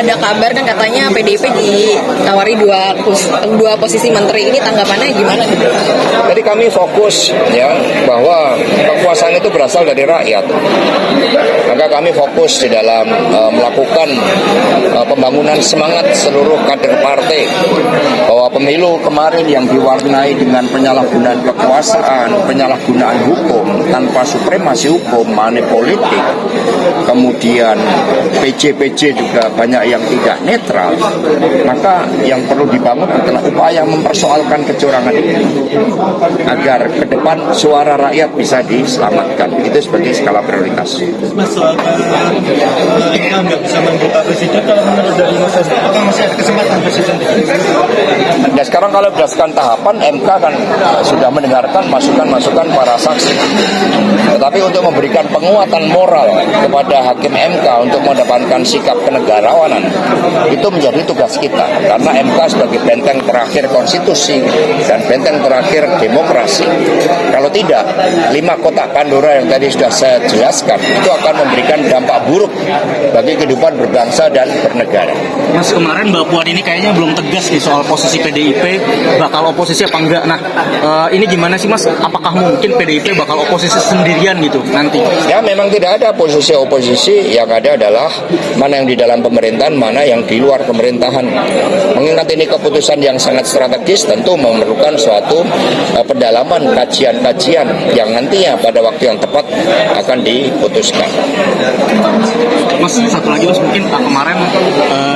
ada kabar kan katanya PDIP ditawari dua posisi menteri, ini tanggapannya gimana? Jadi kami fokus ya bahwa kekuasaan itu berasal dari rakyat. Maka kami fokus di dalam melakukan pembangunan semangat seluruh kader partai, bahwa pemilu kemarin yang diwarnai dengan penyalahgunaan kekuasaan, penyalahgunaan hukum tanpa supremasi hukum, money politik, kemudian PJ juga banyak yang tidak netral, maka yang perlu dibangun adalah upaya mempersoalkan kecurangan ini agar ke depan suara rakyat bisa diselamatkan. Itu sebagai skala prioritas. Mas, soal kita nggak bisa membuka presiden, kalau menurut dari Mas Hasto, apakah masih ada kesempatan presiden? Dan sekarang kalau berdasarkan tahapan, MK kan sudah mendengarkan masukan-masukan para saksi. Tetapi untuk memberikan penguatan moral kepada hakim MK untuk mendapatkan sikap kenegarawanan, itu menjadi tugas kita. Karena MK sebagai benteng terakhir konstitusi dan benteng terakhir demokrasi. Kalau tidak, 5 kotak Pandora yang tadi sudah saya jelaskan, itu akan memberikan dampak buruk bagi kehidupan berbangsa dan bernegara. Mas, kemarin Mbak Puan ini kayaknya belum tegas nih soal posisi PDIP bakal oposisi apa enggak. Nah, ini gimana sih Mas? Apakah mungkin PDIP bakal oposisi sendirian gitu nanti? Ya, memang tidak ada posisi oposisi, yang ada adalah mana yang di dalam pemerintahan, mana yang di luar pemerintahan. Mengingat ini keputusan yang sangat strategis, tentu memerlukan suatu pendalaman, kajian-kajian yang nantinya pada waktu yang tepat akan diputuskan. Mas, satu lagi Mas, mungkin kemarin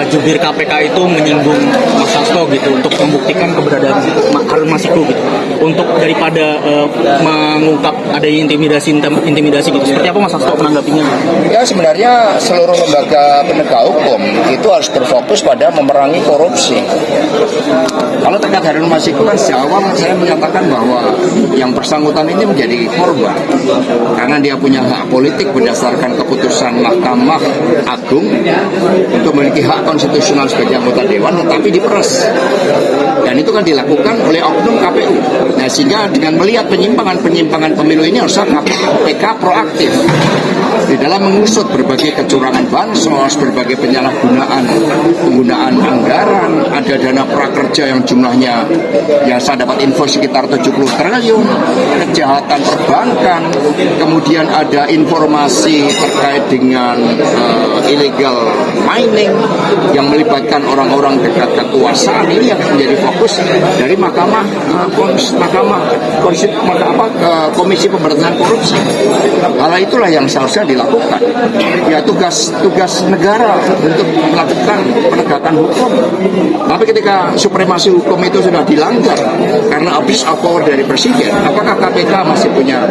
jubir KPK itu menyinggung Mas Hasto gitu untuk membuktikan keberadaan Harun Masiku gitu, untuk daripada mengungkap adanya intimidasi gitu. Seperti apa Mas Hasto menanggapinya? Ya, sebenarnya seluruh lembaga penegak hukum itu harus berfokus pada memerangi korupsi. Kalau terkait Harun Masiku kan sejak awal saya menyatakan bahwa yang bersangkutan ini menjadi korban karena dia punya hak politik berdasarkan keputusan Mahkamah Agung untuk memiliki hak konstitusional sebagai anggota dewan, tetapi diperas. Dan itu kan dilakukan oleh oknum KPU. Nah, sehingga dengan melihat penyimpangan pemilu ini harusnya KPK proaktif di dalam mengusut berbagai kecurangan bansos, berbagai penggunaan anggaran, ada dana prakerja yang jumlahnya, yang saya dapat info sekitar 70 triliun, kejahatan perbankan, kemudian ada informasi terkait dengan illegal mining yang melibatkan orang-orang dekat kekuasaan. Ini yang menjadi fokus dari Komisi Pemberantasan Korupsi. Hal itulah yang seharusnya dilakukan. Ya, tugas negara untuk melakukan penegakan hukum. Tapi ketika supremasi hukum itu sudah dilanggar karena abuse of power dari presiden, apakah KPK masih punya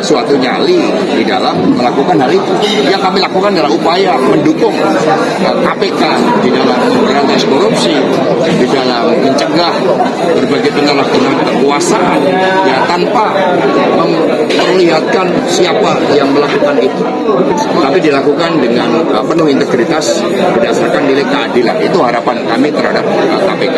suatu nyali di dalam melakukan hal itu? Yang kami lakukan adalah upaya mendukung KPK di dalam memberantas korupsi, di dalam mencegah berbagai penyalahgunaan kekuasaan, ya tanpa memperlihatkan siapa yang melakukan itu, tapi dilakukan dengan penuh integritas berdasarkan nilai keadilan. Itu harapan kami terhadap KPK.